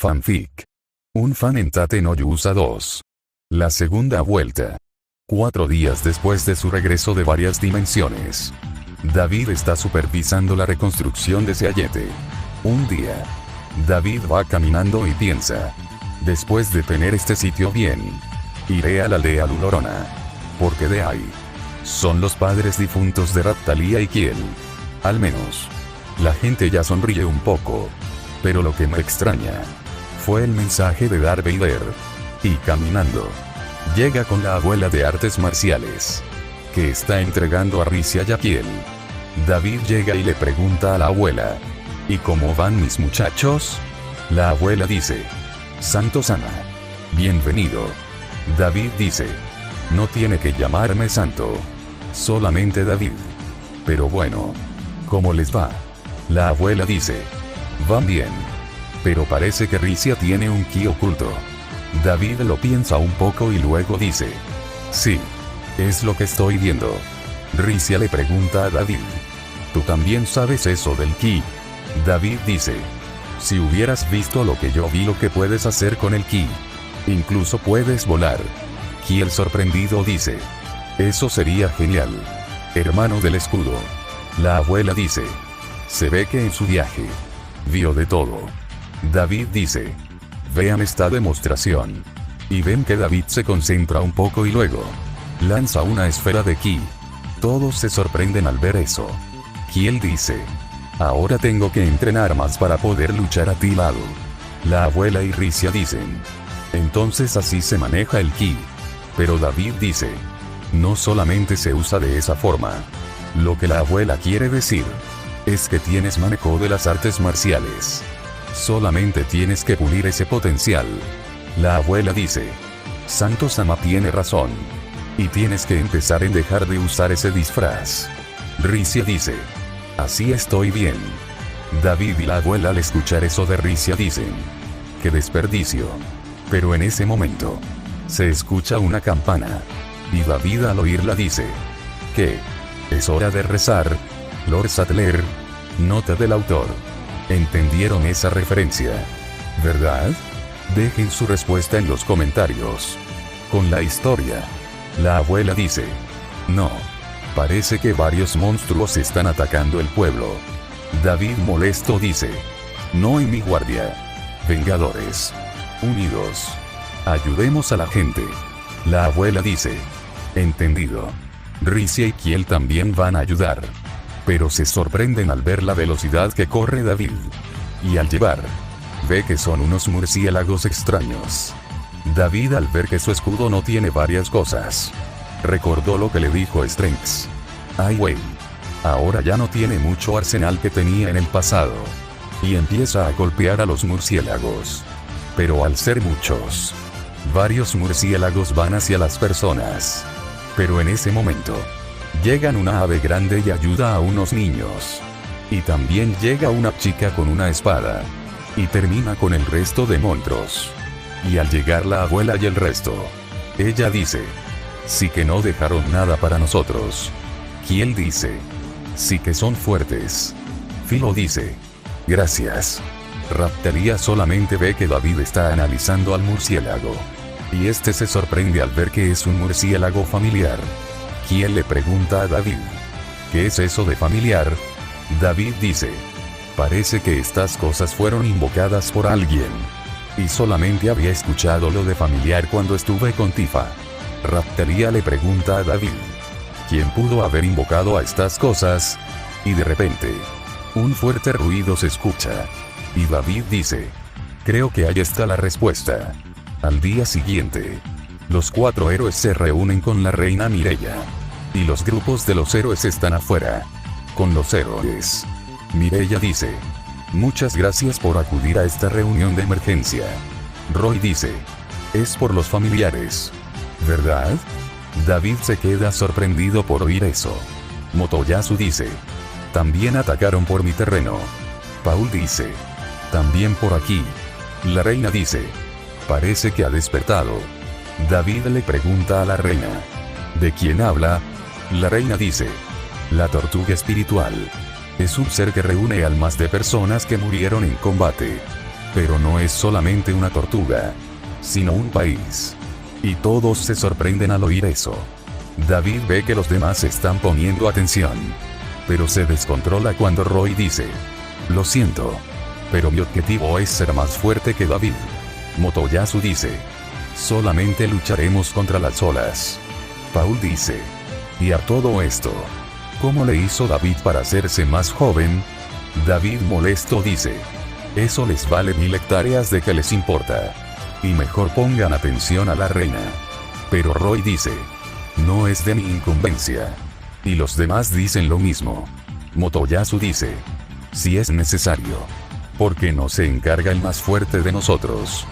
Fanfic. Un fan en Tate no Yusa 2. La segunda vuelta. 4 días después de su regreso de varias dimensiones. David está supervisando la reconstrucción de Seayete. Un día. David va caminando y piensa. Después de tener este sitio bien. Iré a la aldea Lulorona. Porque de ahí. Son los padres difuntos de Raptalia y Kiel. Al menos. La gente ya sonríe un poco. Pero lo que me extraña. Fue el mensaje de Darth Vader. Y caminando. Llega con la abuela de artes marciales. Que está entregando a Ricia y a Kiel. David llega y le pregunta a la abuela. ¿Y cómo van mis muchachos? La abuela dice. Santo Sama. Bienvenido. David dice. No tiene que llamarme Santo. Solamente David. Pero bueno. ¿Cómo les va? La abuela dice. Van bien. Pero parece que Ricia tiene un ki oculto. David lo piensa un poco y luego dice. Sí. Es lo que estoy viendo. Ricia le pregunta a David. ¿Tú también sabes eso del ki? David dice. Si hubieras visto lo que yo vi, lo que puedes hacer con el ki. Incluso puedes volar. Kiel sorprendido dice. Eso sería genial. Hermano del escudo. La abuela dice. Se ve que en su viaje. Vio de todo. David dice. Vean esta demostración. Y ven que David se concentra un poco y luego. Lanza una esfera de ki. Todos se sorprenden al ver eso. Kiel dice. Ahora tengo que entrenar más para poder luchar a ti lado. La abuela y Ricia dicen. Entonces así se maneja el ki. Pero David dice. No solamente se usa de esa forma. Lo que la abuela quiere decir. Es que tienes manejo de las artes marciales. Solamente tienes que pulir ese potencial. La abuela dice. Santo Sama tiene razón. Y tienes que empezar en dejar de usar ese disfraz. Ricia dice. Así estoy bien. David y la abuela al escuchar eso de Ricia dicen. ¡Qué desperdicio! Pero en ese momento. Se escucha una campana. Y David al oírla dice. ¿Qué? Es hora de rezar. Lord Sattler. Nota del autor. ¿Entendieron esa referencia? ¿Verdad? Dejen su respuesta en los comentarios. Con la historia. La abuela dice. No. Parece que varios monstruos están atacando el pueblo. David molesto dice. No en mi guardia. Vengadores. Unidos. Ayudemos a la gente. La abuela dice. Entendido. Ricia y Kiel también van a ayudar. Pero se sorprenden al ver la velocidad que corre David. Y al llevar. Ve que son unos murciélagos extraños. David al ver que su escudo no tiene varias cosas. Recordó lo que le dijo Strengths. Ay wey. Ahora ya no tiene mucho arsenal que tenía en el pasado. Y empieza a golpear a los murciélagos. Pero al ser muchos. Varios murciélagos van hacia las personas. Pero en ese momento. Llegan una ave grande y ayuda a unos niños. Y también llega una chica con una espada. Y termina con el resto de monstruos. Y al llegar la abuela y el resto. Ella dice. Sí que no dejaron nada para nosotros. Kiel dice. Sí que son fuertes. Philo dice. Gracias. Raptalia solamente ve que David está analizando al murciélago. Y este se sorprende al ver que es un murciélago familiar. Kiel le pregunta a David. ¿Qué es eso de familiar? David dice. Parece que estas cosas fueron invocadas por alguien. Y solamente había escuchado lo de familiar cuando estuve con Tifa. Raptalia le pregunta a David. ¿Quién pudo haber invocado a estas cosas? Y de repente. Un fuerte ruido se escucha. Y David dice. Creo que ahí está la respuesta. Al día siguiente. Los 4 héroes se reúnen con la reina Mireia. Y los grupos de los héroes están afuera. Con los héroes. Mireia dice. Muchas gracias por acudir a esta reunión de emergencia. Roy dice. Es por los familiares. ¿Verdad? David se queda sorprendido por oír eso. Motoyasu dice. También atacaron por mi terreno. Paul dice. También por aquí. La reina dice. Parece que ha despertado. David le pregunta a la reina. ¿De quién habla? La reina dice. La tortuga espiritual. Es un ser que reúne almas de personas que murieron en combate. Pero no es solamente una tortuga, sino un país. Y todos se sorprenden al oír eso. David ve que los demás están poniendo atención. Pero se descontrola cuando Roy dice: lo siento, pero mi objetivo es ser más fuerte que David. Motoyasu dice: solamente lucharemos contra las olas. Paul dice: y a todo esto, ¿cómo le hizo David para hacerse más joven? David molesto dice: eso les vale 1000 hectáreas de que les importa. Y mejor pongan atención a la reina. Pero Roy dice: no es de mi incumbencia. Y los demás dicen lo mismo. Motoyasu dice: si es necesario. Porque no se encarga el más fuerte de nosotros.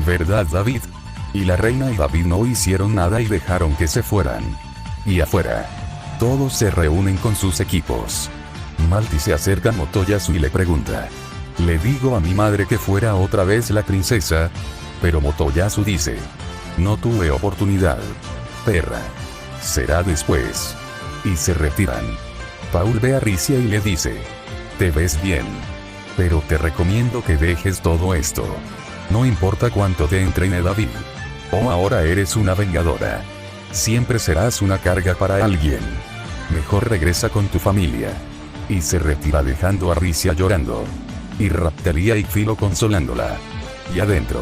¿Verdad, David? Y la reina y David no hicieron nada y dejaron que se fueran. Y afuera, todos se reúnen con sus equipos. Malty se acerca a Motoyasu y le pregunta: le digo a mi madre que fuera otra vez la princesa. Pero Motoyasu dice: no tuve oportunidad. Perra. Será después. Y se retiran. Paul ve a Ricia y le dice: te ves bien. Pero te recomiendo que dejes todo esto. No importa cuánto te entrene David. O ahora eres una vengadora. Siempre serás una carga para alguien. Mejor regresa con tu familia. Y se retira dejando a Ricia llorando. Y Raptalia y Philo consolándola. Y adentro,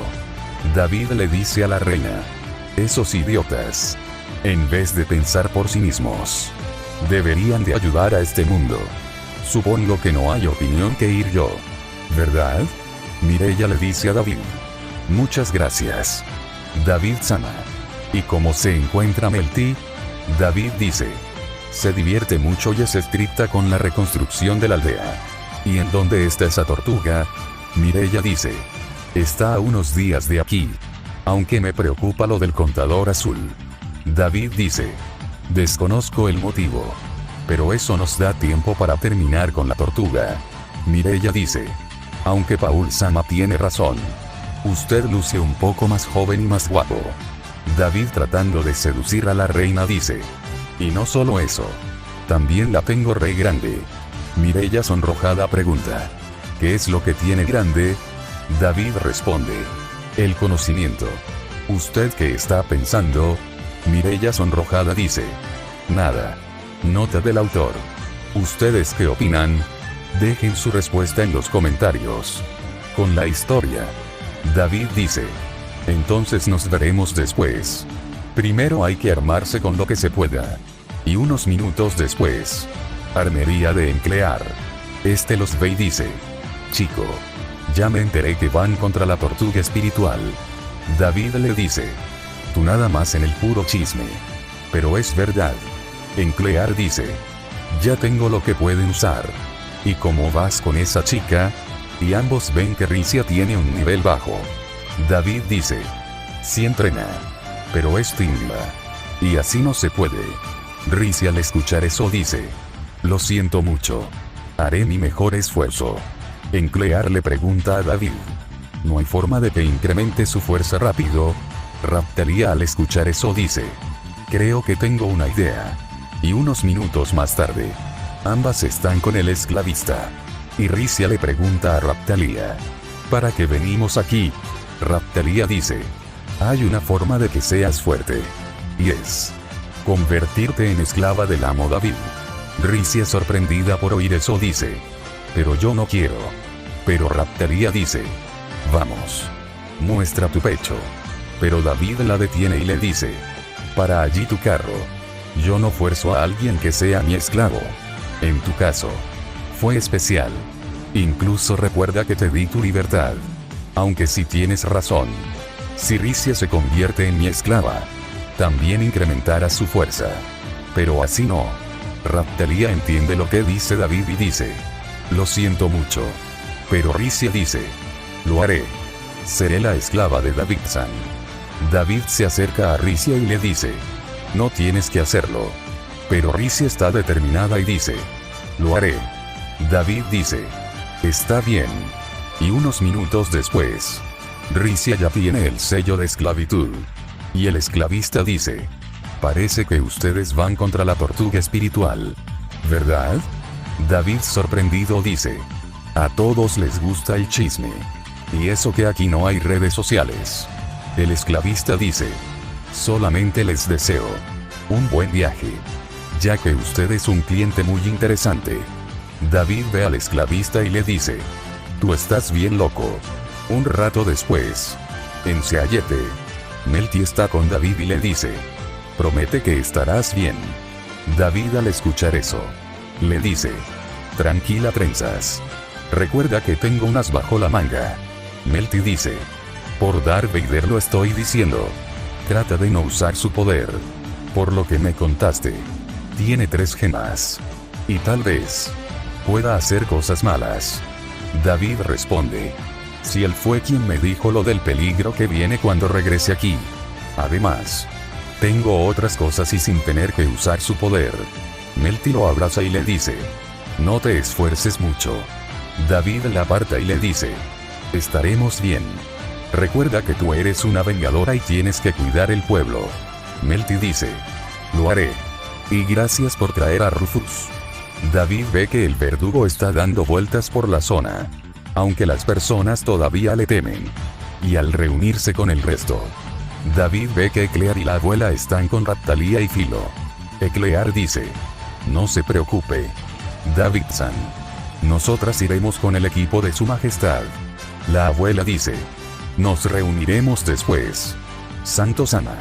David le dice a la reina: esos idiotas, en vez de pensar por sí mismos, deberían de ayudar a este mundo. Supongo que no hay opinión que ir yo, ¿verdad? Mireya le dice a David: muchas gracias, David-sama. ¿Y cómo se encuentra Melty? David dice: se divierte mucho y es estricta con la reconstrucción de la aldea. ¿Y en dónde está esa tortuga? Mireya dice: está a unos días de aquí. Aunque me preocupa lo del contador azul. David dice: desconozco el motivo. Pero eso nos da tiempo para terminar con la tortuga. Mireya dice: aunque Paul-sama tiene razón. Usted luce un poco más joven y más guapo. David, tratando de seducir a la reina, dice: y no solo eso. También la tengo re grande. Mireya sonrojada pregunta: ¿qué es lo que tiene grande? David responde: el conocimiento. ¿Usted qué está pensando? Mireya sonrojada dice: nada. Nota del autor. ¿Ustedes qué opinan? Dejen su respuesta en los comentarios. Con la historia, David dice: entonces nos veremos después. Primero hay que armarse con lo que se pueda. Y unos minutos después, armería de Enclear. Este los ve y dice: chico, ya me enteré que van contra la tortuga espiritual. David le dice: tú nada más en el puro chisme. Pero es verdad. Enclear dice: ya tengo lo que pueden usar. ¿Y cómo vas con esa chica? Y ambos ven que Ricia tiene un nivel bajo. David dice: sí entrena. Pero es tímida. Y así no se puede. Ricia al escuchar eso dice: lo siento mucho. Haré mi mejor esfuerzo. Enclear le pregunta a David: ¿no hay forma de que incremente su fuerza rápido? Raptalia al escuchar eso dice: creo que tengo una idea. Y unos minutos más tarde, ambas están con el esclavista. Y Ricia le pregunta a Raptalia: ¿para qué venimos aquí? Raptalia dice: hay una forma de que seas fuerte. Y es convertirte en esclava del amo David. Ricia, sorprendida por oír eso, dice: pero yo no quiero. Pero Raptalia dice: vamos. Muestra tu pecho. Pero David la detiene y le dice: para allí tu carro. Yo no fuerzo a alguien que sea mi esclavo. En tu caso, fue especial. Incluso recuerda que te di tu libertad. Aunque sí tienes razón. Si Ricia se convierte en mi esclava, también incrementará su fuerza. Pero así no. Raptalia entiende lo que dice David y dice: lo siento mucho. Pero Ricia dice: lo haré. Seré la esclava de David-san. David se acerca a Ricia y le dice: no tienes que hacerlo. Pero Ricia está determinada y dice: lo haré. David dice: está bien. Y unos minutos después, Ricia ya tiene el sello de esclavitud. Y el esclavista dice: parece que ustedes van contra la tortuga espiritual, ¿verdad? David, sorprendido, dice: a todos les gusta el chisme. Y eso que aquí no hay redes sociales. El esclavista dice: solamente les deseo un buen viaje, ya que usted es un cliente muy interesante. David ve al esclavista y le dice: tú estás bien loco. Un rato después, en Seayete, Melty está con David y le dice: promete que estarás bien. David, al escuchar eso, le dice: tranquila, trenzas. Recuerda que tengo unas bajo la manga. Melty dice: por Darth Vader lo estoy diciendo. Trata de no usar su poder. Por lo que me contaste, tiene 3 gemas. Y tal vez pueda hacer cosas malas. David responde: si él fue quien me dijo lo del peligro que viene cuando regrese aquí. Además, tengo otras cosas y sin tener que usar su poder. Melty lo abraza y le dice: no te esfuerces mucho. David la aparta y le dice: estaremos bien. Recuerda que tú eres una vengadora y tienes que cuidar el pueblo. Melty dice: lo haré. Y gracias por traer a Rufus. David ve que el verdugo está dando vueltas por la zona, aunque las personas todavía le temen. Y al reunirse con el resto, David ve que Eclear y la abuela están con Raptalia y Filo. Eclear dice: no se preocupe, David-san. Nosotras iremos con el equipo de su majestad. La abuela dice: nos reuniremos después, Santo-sama.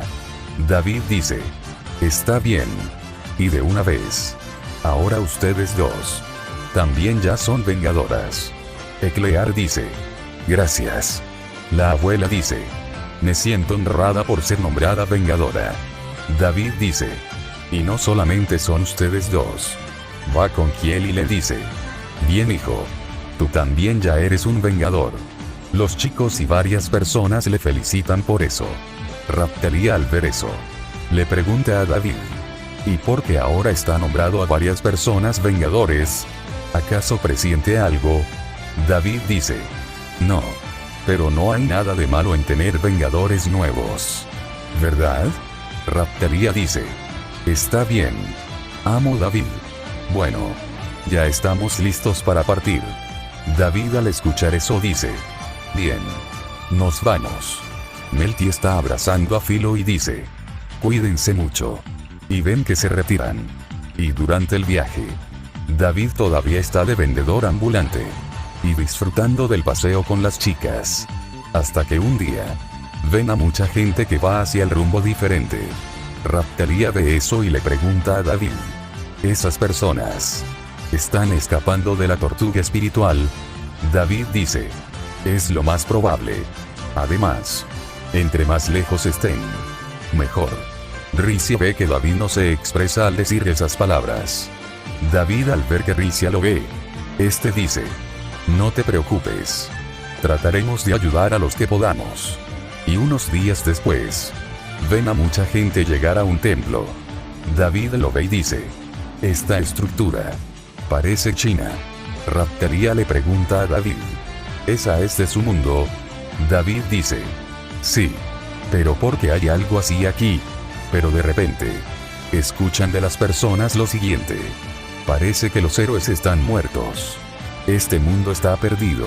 David dice: está bien. Y de una vez, ahora ustedes dos también ya son vengadoras. Eclear dice: gracias. La abuela dice: me siento honrada por ser nombrada vengadora. David dice: y no solamente son ustedes dos. Va con Kiel y le dice: bien, hijo, tú también ya eres un vengador. Los chicos y varias personas le felicitan por eso. Raptalia, al ver eso, le pregunta a David: ¿y por qué ahora está nombrado a varias personas vengadores? ¿Acaso presiente algo? David dice: no. Pero no hay nada de malo en tener vengadores nuevos, ¿verdad? Raptalia dice: está bien, amo David. Bueno, ya estamos listos para partir. David, al escuchar eso, dice: bien, nos vamos. Melty está abrazando a Filo y dice: cuídense mucho. Y ven que se retiran. Y durante el viaje, David todavía está de vendedor ambulante y disfrutando del paseo con las chicas. Hasta que un día, ven a mucha gente que va hacia el rumbo diferente. Raptalia ve eso y le pregunta a David: ¿esas personas están escapando de la tortuga espiritual? David dice: es lo más probable. Además, entre más lejos estén, mejor. Ricia ve que David no se expresa al decir esas palabras. David, al ver que Ricia lo ve, este dice: no te preocupes. Trataremos de ayudar a los que podamos. Y unos días después, ven a mucha gente llegar a un templo. David lo ve y dice: esta estructura parece china. Raptalia le pregunta a David: ¿esa es de su mundo? David dice: sí. Pero ¿por qué hay algo así aquí? Pero de repente, escuchan de las personas lo siguiente: parece que los héroes están muertos. Este mundo está perdido.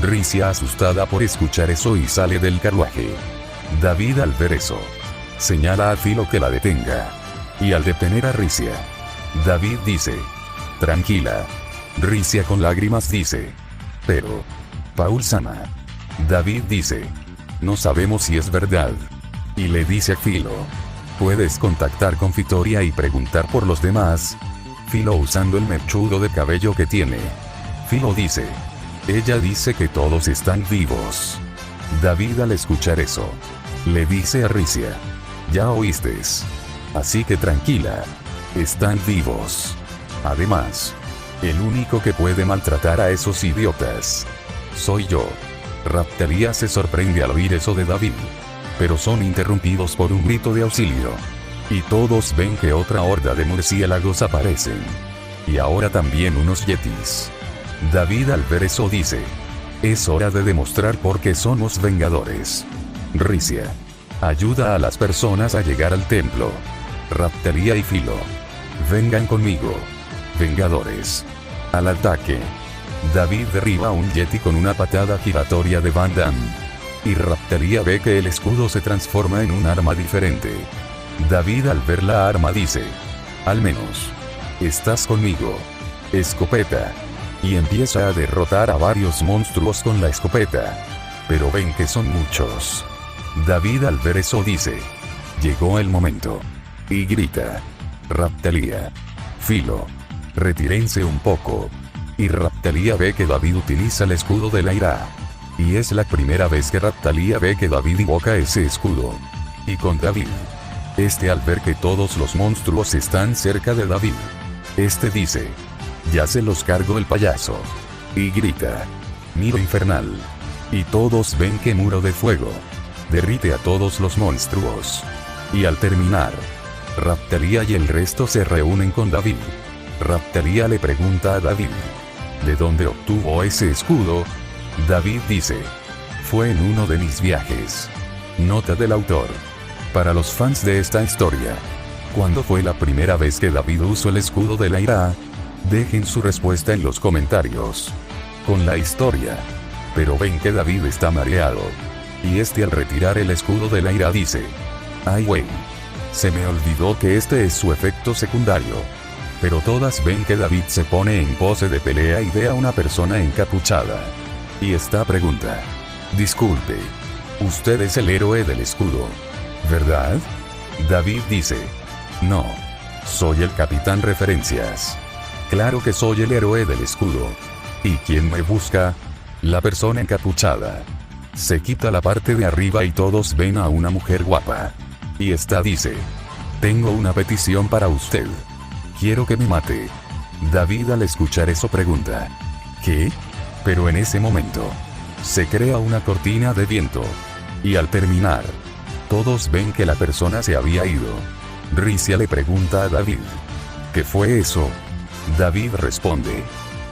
Ricia, asustada por escuchar eso, y sale del carruaje. David, al ver eso, señala a Filo que la detenga. Y al detener a Ricia, David dice: tranquila. Ricia, con lágrimas, dice: pero, Paul-sama. David dice: no sabemos si es verdad. Y le dice a Filo: puedes contactar con Fitoria y preguntar por los demás. Filo, usando el mechudo de cabello que tiene. Filo dice: ella dice que todos están vivos. David, al escuchar eso, le dice a Ricia: ya oíste. Así que tranquila. Están vivos. Además, el único que puede maltratar a esos idiotas soy yo. Raptalia se sorprende al oír eso de David, pero son interrumpidos por un grito de auxilio. Y todos ven que otra horda de murciélagos aparecen. Y ahora también unos yetis. David, al ver eso, dice: es hora de demostrar por qué somos vengadores. Ricia, ayuda a las personas a llegar al templo. Raptalia y Filo, vengan conmigo. Vengadores, al ataque. David derriba a un yeti con una patada giratoria de Van Damme. Y Raptalia ve que el escudo se transforma en un arma diferente. David al ver la arma dice: al menos estás conmigo, escopeta. Y empieza a derrotar a varios monstruos con la escopeta. Pero ven que son muchos. David al ver eso dice: llegó el momento. Y grita: Raptalia, Filo, retírense un poco. Y Raptalia ve que David utiliza el escudo de la ira. Y es la primera vez que Raptalia ve que David invoca ese escudo. Y con David, al ver que todos los monstruos están cerca de David, dice: ya se los cargo el payaso. Y grita: miro infernal. Y todos ven que muro de fuego derrite a todos los monstruos. Y al terminar, Raptalia y el resto se reúnen con David. Raptalia le pregunta a David: ¿de dónde obtuvo ese escudo? David dice: fue en uno de mis viajes. Nota del autor. Para los fans de esta historia, ¿cuándo fue la primera vez que David usó el escudo de la ira? Dejen su respuesta en los comentarios. Con la historia. Pero ven que David está mareado. Y al retirar el escudo de la ira dice: ay güey, se me olvidó que es su efecto secundario. Pero todas ven que David se pone en pose de pelea y ve a una persona encapuchada. Y pregunta: disculpe, usted es el héroe del escudo, ¿verdad? David dice: no, soy el capitán referencias. Claro que soy el héroe del escudo. ¿Y quién me busca? La persona encapuchada. Se quita la parte de arriba y todos ven a una mujer guapa. Y dice: tengo una petición para usted. Quiero que me mate. David al escuchar eso pregunta: ¿qué? Pero en ese momento, se crea una cortina de viento. Y al terminar, todos ven que la persona se había ido. Ricia le pregunta a David: ¿qué fue eso? David responde: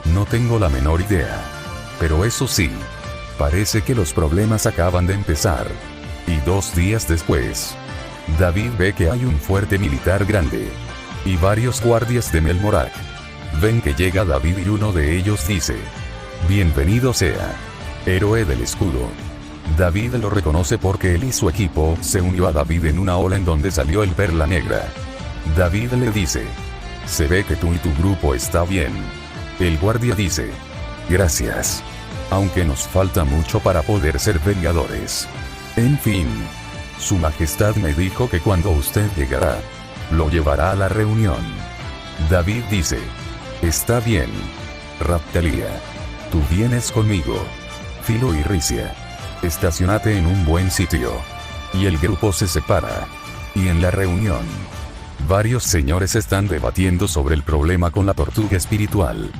no tengo la menor idea. Pero eso sí, parece que los problemas acaban de empezar. Y 2 días después, David ve que hay un fuerte militar grande. Y varios guardias de Melmorak. Ven que llega David y uno de ellos dice: bienvenido sea, héroe del escudo. David lo reconoce porque él y su equipo se unió a David en una ola en donde salió el Perla Negra. David le dice: se ve que tú y tu grupo está bien. El guardia dice: gracias. Aunque nos falta mucho para poder ser vengadores. En fin, su majestad me dijo que cuando usted llegará, lo llevará a la reunión. David dice: está bien, Raptalia, tú vienes conmigo. Filo y Ricia, estacionate en un buen sitio. Y el grupo se separa. Y en la reunión, varios señores están debatiendo sobre el problema con la tortuga espiritual.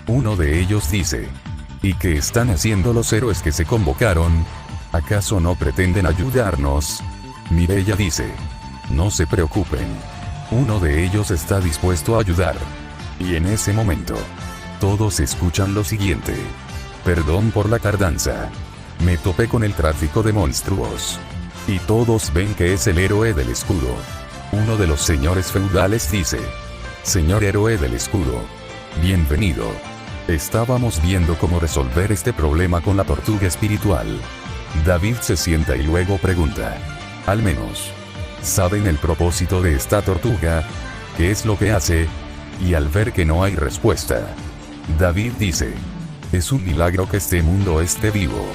Uno de ellos dice: ¿y qué están haciendo los héroes que se convocaron? ¿Acaso no pretenden ayudarnos? Mireia dice: no se preocupen. Uno de ellos está dispuesto a ayudar. Y en ese momento, todos escuchan lo siguiente: perdón por la tardanza. Me topé con el tráfico de monstruos. Y todos ven que es el héroe del escudo. Uno de los señores feudales dice: señor héroe del escudo, bienvenido. Estábamos viendo cómo resolver este problema con la tortuga espiritual. David se sienta y luego pregunta: al menos, ¿saben el propósito de esta tortuga? ¿Qué es lo que hace? Y al ver que no hay respuesta, David dice: es un milagro que este mundo esté vivo.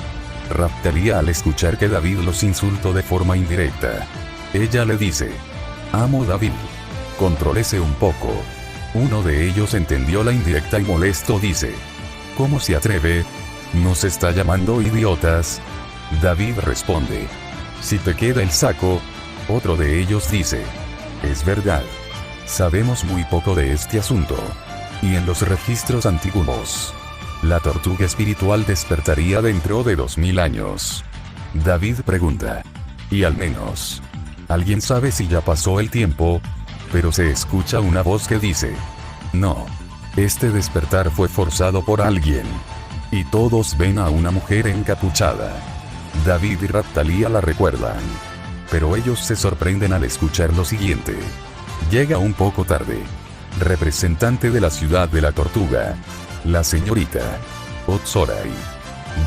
Raptalia al escuchar que David los insultó de forma indirecta, ella le dice: amo David, contrólese un poco. Uno de ellos entendió la indirecta y molesto dice: ¿cómo se atreve? ¿Nos está llamando idiotas? David responde: si te queda el saco. Otro de ellos dice: es verdad. Sabemos muy poco de este asunto. Y en los registros antiguos, la tortuga espiritual despertaría dentro de 2000 años. David pregunta: ¿y al menos alguien sabe si ya pasó el tiempo? Pero se escucha una voz que dice: no. Este despertar fue forzado por alguien. Y todos ven a una mujer encapuchada. David y Raptalia la recuerdan. Pero ellos se sorprenden al escuchar lo siguiente. Llega un poco tarde. Representante de la ciudad de la tortuga. La señorita Otsorai.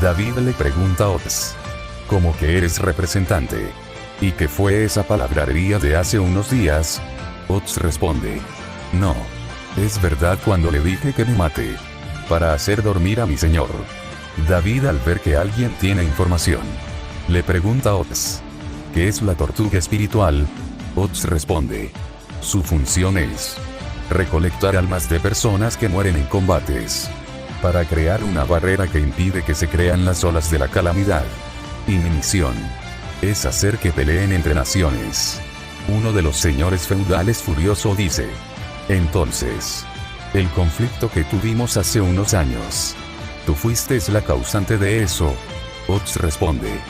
David le pregunta a Ots. ¿Cómo que eres representante? ¿Y qué fue esa palabrería de hace unos días? Ots responde. No. Es verdad cuando le dije que me mate. Para hacer dormir a mi señor. David al ver que alguien tiene información. Le pregunta a Ots. ¿Qué es la tortuga espiritual? Ots responde. Su función es recolectar almas de personas que mueren en combates. Para crear una barrera que impide que se crean las olas de la calamidad. Y mi misión es hacer que peleen entre naciones. Uno de los señores feudales furioso dice. Entonces, el conflicto que tuvimos hace unos años. ¿Tú fuiste la causante de eso? Ots responde.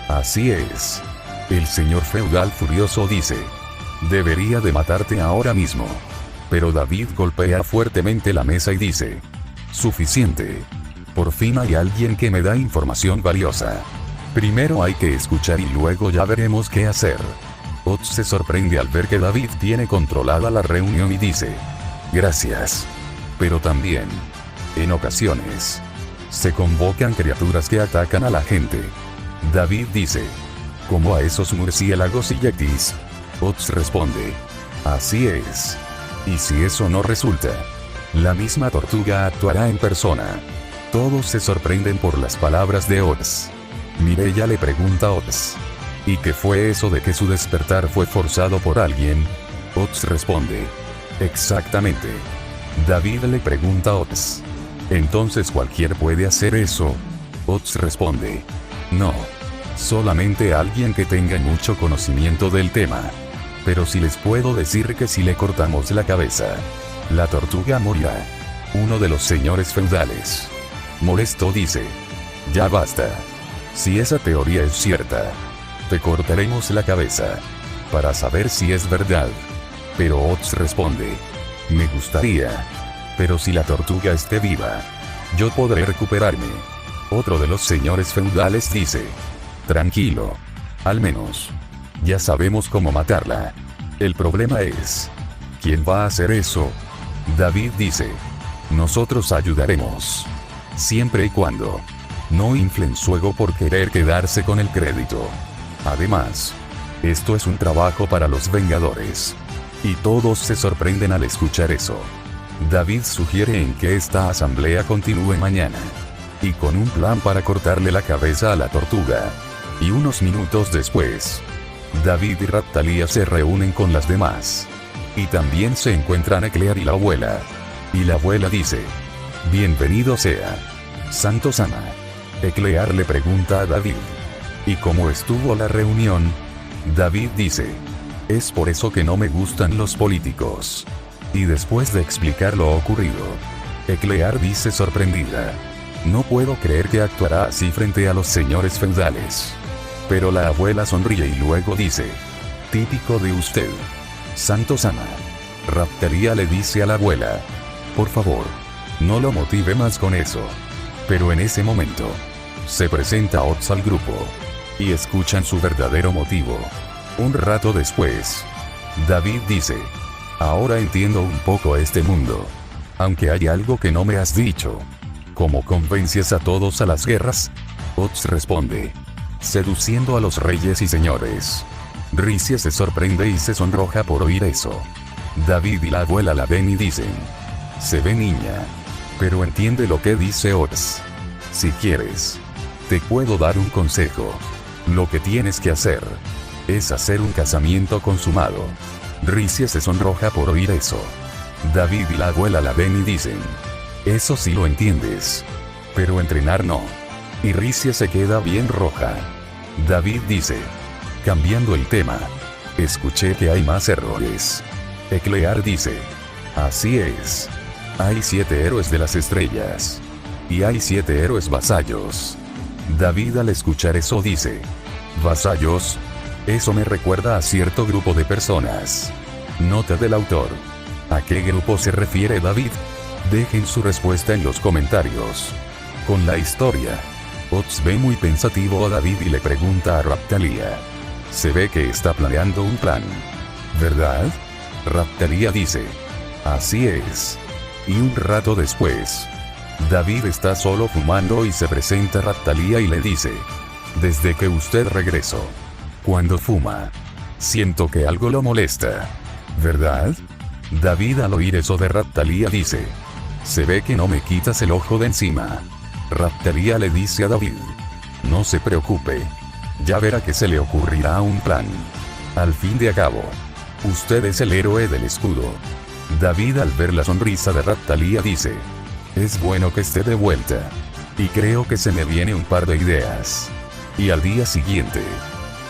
Así es. El señor feudal furioso dice. Debería de matarte ahora mismo. Pero David golpea fuertemente la mesa y dice. Suficiente. Por fin hay alguien que me da información valiosa. Primero hay que escuchar y luego ya veremos qué hacer. Ots se sorprende al ver que David tiene controlada la reunión y dice. Gracias. Pero también, en ocasiones, se convocan criaturas que atacan a la gente. David dice. Como a esos murciélagos y yetis. Ots responde. Así es. Y si eso no resulta, la misma tortuga actuará en persona. Todos se sorprenden por las palabras de Ots. Mireya le pregunta a Ots. ¿Y qué fue eso de que su despertar fue forzado por alguien? Ots responde. Exactamente. David le pregunta a Ots. ¿Entonces cualquier puede hacer eso? Ots responde. No. Solamente alguien que tenga mucho conocimiento del tema. Pero sí les puedo decir que si le cortamos la cabeza, la tortuga morirá. Uno de los señores feudales, molesto, dice. Ya basta. Si esa teoría es cierta, te cortaremos la cabeza. Para saber si es verdad. Pero Ots responde. Me gustaría. Pero si la tortuga esté viva, yo podré recuperarme. Otro de los señores feudales dice. Tranquilo. Al menos ya sabemos cómo matarla. El problema es, ¿quién va a hacer eso? David dice. Nosotros ayudaremos. Siempre y cuando no inflen su ego por querer quedarse con el crédito. Además, esto es un trabajo para los Vengadores. Y todos se sorprenden al escuchar eso. David sugiere en que esta asamblea continúe mañana. Y con un plan para cortarle la cabeza a la tortuga. Y unos minutos después, David y Raptalia se reúnen con las demás. Y también se encuentran Eclear y la abuela. Y la abuela dice. Bienvenido sea. Santo Sama. Eclear le pregunta a David. ¿Y cómo estuvo la reunión? David dice. Es por eso que no me gustan los políticos. Y después de explicar lo ocurrido, Eclear dice sorprendida. No puedo creer que actuará así frente a los señores feudales. Pero la abuela sonríe y luego dice. Típico de usted. Santo Sama. Raptalia le dice a la abuela. Por favor, no lo motive más con eso. Pero en ese momento, se presenta Ots al grupo. Y escuchan su verdadero motivo. Un rato después, David dice. Ahora entiendo un poco este mundo. Aunque hay algo que no me has dicho. ¿Cómo convences a todos a las guerras? Ots responde. Seduciendo a los reyes y señores. Ricia se sorprende y se sonroja por oír eso. David y la abuela la ven y dicen. Se ve niña. Pero entiende lo que dice Ots. Si quieres, te puedo dar un consejo. Lo que tienes que hacer es hacer un casamiento consumado. Ricia se sonroja por oír eso. David y la abuela la ven y dicen. Eso sí lo entiendes. Pero entrenar no. Y Ricia se queda bien roja. David dice. Cambiando el tema. Escuché que hay más errores. Eclear dice. Así es. Hay 7 héroes de las estrellas. Y hay 7 héroes vasallos. David al escuchar eso dice. ¿Vasallos? Eso me recuerda a cierto grupo de personas. Nota del autor. ¿A qué grupo se refiere David? Dejen su respuesta en los comentarios. Con la historia. Ots ve muy pensativo a David y le pregunta a Raptalia. Se ve que está planeando un plan. ¿Verdad? Raptalia dice. Así es. Y un rato después, David está solo fumando y se presenta Raptalía y le dice: desde que usted regresó. Cuando fuma, siento que algo lo molesta. ¿Verdad? David al oír eso de Raptalía dice: se ve que no me quitas el ojo de encima. Raptalía le dice a David: no se preocupe. Ya verá que se le ocurrirá un plan. Al fin de cabo, usted es el héroe del escudo. David al ver la sonrisa de Raptalía dice: es bueno que esté de vuelta. Y creo que se me viene un par de ideas. Y al día siguiente,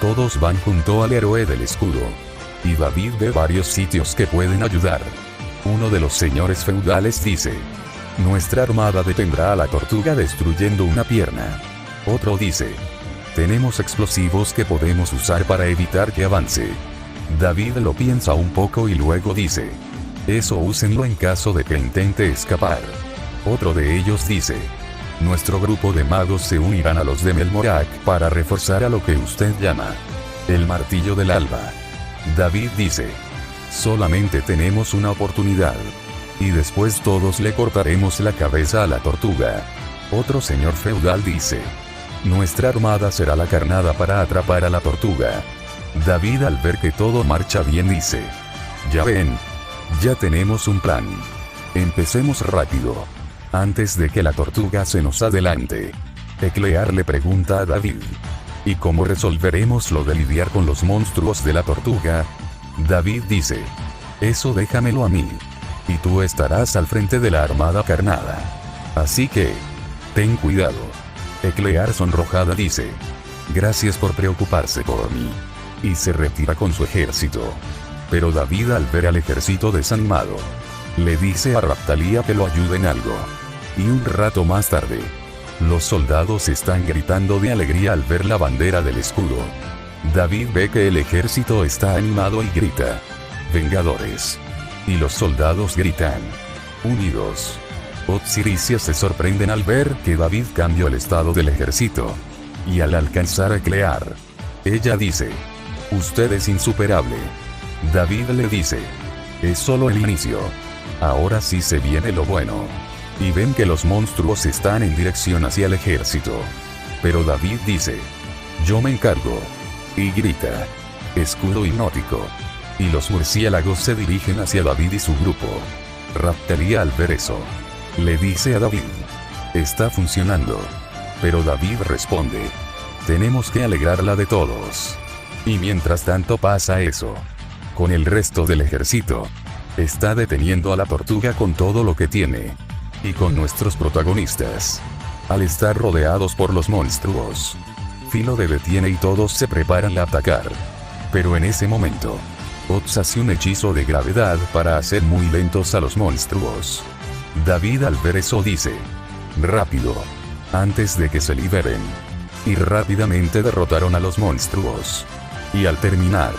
todos van junto al héroe del escudo. Y David ve varios sitios que pueden ayudar. Uno de los señores feudales dice: nuestra armada detendrá a la tortuga destruyendo una pierna. Otro dice: tenemos explosivos que podemos usar para evitar que avance. David lo piensa un poco y luego dice: eso úsenlo en caso de que intente escapar. Otro de ellos dice: nuestro grupo de magos se unirán a los de Melmorak para reforzar a lo que usted llama el martillo del alba. David dice: solamente tenemos una oportunidad. Y después todos le cortaremos la cabeza a la tortuga. Otro señor feudal dice: nuestra armada será la carnada para atrapar a la tortuga. David al ver que todo marcha bien dice: ya ven, ya tenemos un plan. Empecemos rápido, antes de que la tortuga se nos adelante. Eclear le pregunta a David: ¿y cómo resolveremos lo de lidiar con los monstruos de la tortuga? David dice: eso déjamelo a mí. Y tú estarás al frente de la armada carnada. Así que, ten cuidado. Eclear sonrojada dice: gracias por preocuparse por mí. Y se retira con su ejército. Pero David al ver al ejército desanimado, le dice a Raptalía que lo ayude en algo. Y un rato más tarde, los soldados están gritando de alegría al ver la bandera del escudo. David ve que el ejército está animado y grita: ¡Vengadores! Y los soldados gritan: ¡Unidos! Ots y Risia se sorprenden al ver que David cambió el estado del ejército. Y al alcanzar a Eclear, ella dice: usted es insuperable. David le dice: es solo el inicio. Ahora sí se viene lo bueno. Y ven que los monstruos están en dirección hacia el ejército. Pero David dice: yo me encargo. Y grita: escudo hipnótico. Y los murciélagos se dirigen hacia David y su grupo. Raptalía al ver eso, le dice a David: está funcionando. Pero David responde: tenemos que alegrarla de todos. Y mientras tanto pasa eso, con el resto del ejército, está deteniendo a la tortuga con todo lo que tiene. Y con nuestros protagonistas, al estar rodeados por los monstruos, Filo de detiene y todos se preparan a atacar. Pero en ese momento, Ots hace un hechizo de gravedad para hacer muy lentos a los monstruos. David al ver eso dice: rápido, antes de que se liberen. Y rápidamente derrotaron a los monstruos. Y al terminar,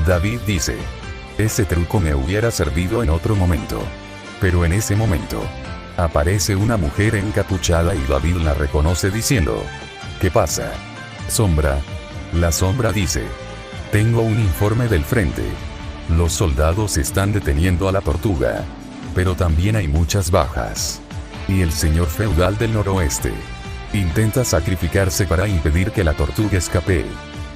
David dice: ese truco me hubiera servido en otro momento. Pero en ese momento, aparece una mujer encapuchada y David la reconoce diciendo: ¿qué pasa, Sombra? La sombra dice: tengo un informe del frente. Los soldados están deteniendo a la tortuga. Pero también hay muchas bajas. Y el señor feudal del noroeste intenta sacrificarse para impedir que la tortuga escape.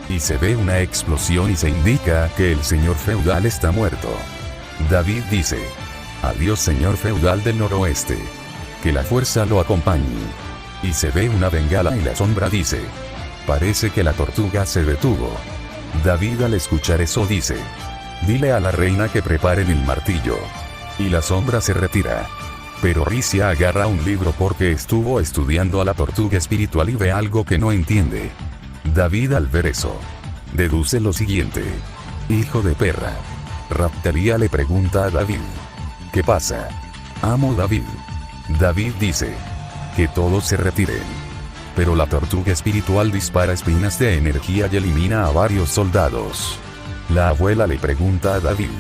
Y se ve una explosión y se indica que el señor feudal está muerto. David dice: adiós señor feudal del noroeste. Que la fuerza lo acompañe. Y se ve una bengala y la sombra dice: parece que la tortuga se detuvo. David al escuchar eso dice: dile a la reina que preparen el martillo. Y la sombra se retira. Pero Risia agarra un libro porque estuvo estudiando a la tortuga espiritual y ve algo que no entiende. David al ver eso, deduce lo siguiente: hijo de perra. Raptalía le pregunta a David: ¿qué pasa, amo David? David dice: que todos se retiren. Pero la tortuga espiritual dispara espinas de energía y elimina a varios soldados. La abuela le pregunta a David: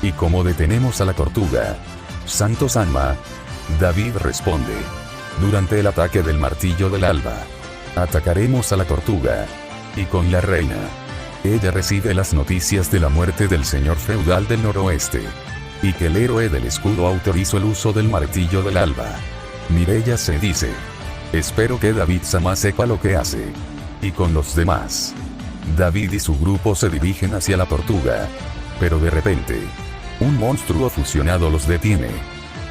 ¿y cómo detenemos a la tortuga, Santo Sanma? David responde: durante el ataque del martillo del alba, atacaremos a la tortuga. Y con la reina, ella recibe las noticias de la muerte del señor feudal del noroeste. Y que el héroe del escudo autorizó el uso del martillo del alba. Mireya se dice: espero que David-sama sepa lo que hace. Y con los demás, David y su grupo se dirigen hacia la tortuga. Pero de repente, un monstruo fusionado los detiene.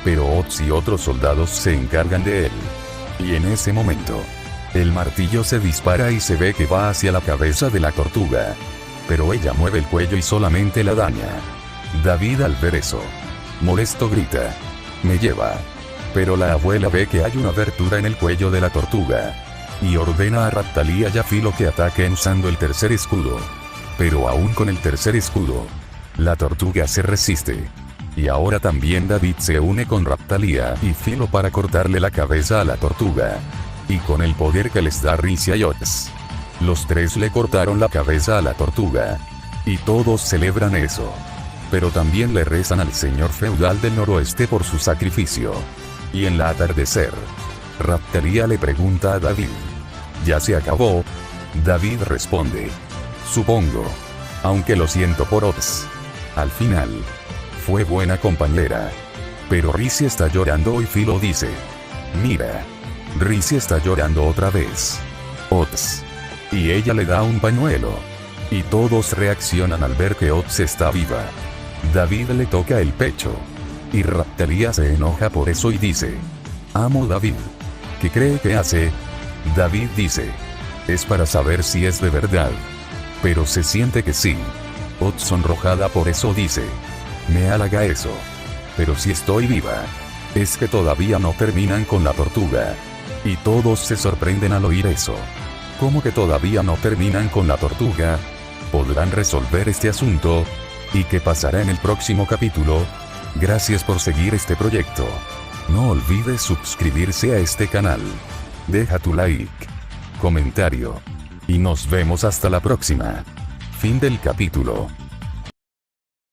Pero Ots y otros soldados se encargan de él. Y en ese momento, el martillo se dispara y se ve que va hacia la cabeza de la tortuga. Pero ella mueve el cuello y solamente la daña. David al ver eso, molesto grita: me lleva. Pero la abuela ve que hay una abertura en el cuello de la tortuga. Y ordena a Raptalia y a Filo que ataquen usando el tercer escudo. Pero aún con el tercer escudo, la tortuga se resiste. Y ahora también David se une con Raptalia y Filo para cortarle la cabeza a la tortuga. Y con el poder que les da Ricia y Ots, los tres le cortaron la cabeza a la tortuga. Y todos celebran eso. Pero también le rezan al señor feudal del noroeste por su sacrificio. Y en la atardecer, Raptalia le pregunta a David: ¿ya se acabó? David responde: supongo. Aunque lo siento por Ots. Al final, fue buena compañera. Pero Ricia está llorando y Filo dice: mira, Ricia está llorando otra vez. Ots. Y ella le da un pañuelo. Y todos reaccionan al ver que Ots está viva. David le toca el pecho. Y Raptalia se enoja por eso y dice: amo David. ¿Qué cree que hace? David dice: es para saber si es de verdad. Pero se siente que sí. Ots sonrojada por eso dice: me halaga eso. Pero si estoy viva, es que todavía no terminan con la tortuga. Y todos se sorprenden al oír eso. ¿Cómo que todavía no terminan con la tortuga? ¿Podrán resolver este asunto? ¿Y qué pasará en el próximo capítulo? Gracias por seguir este proyecto. No olvides suscribirse a este canal. Deja tu like, comentario. Y nos vemos hasta la próxima. Fin del capítulo.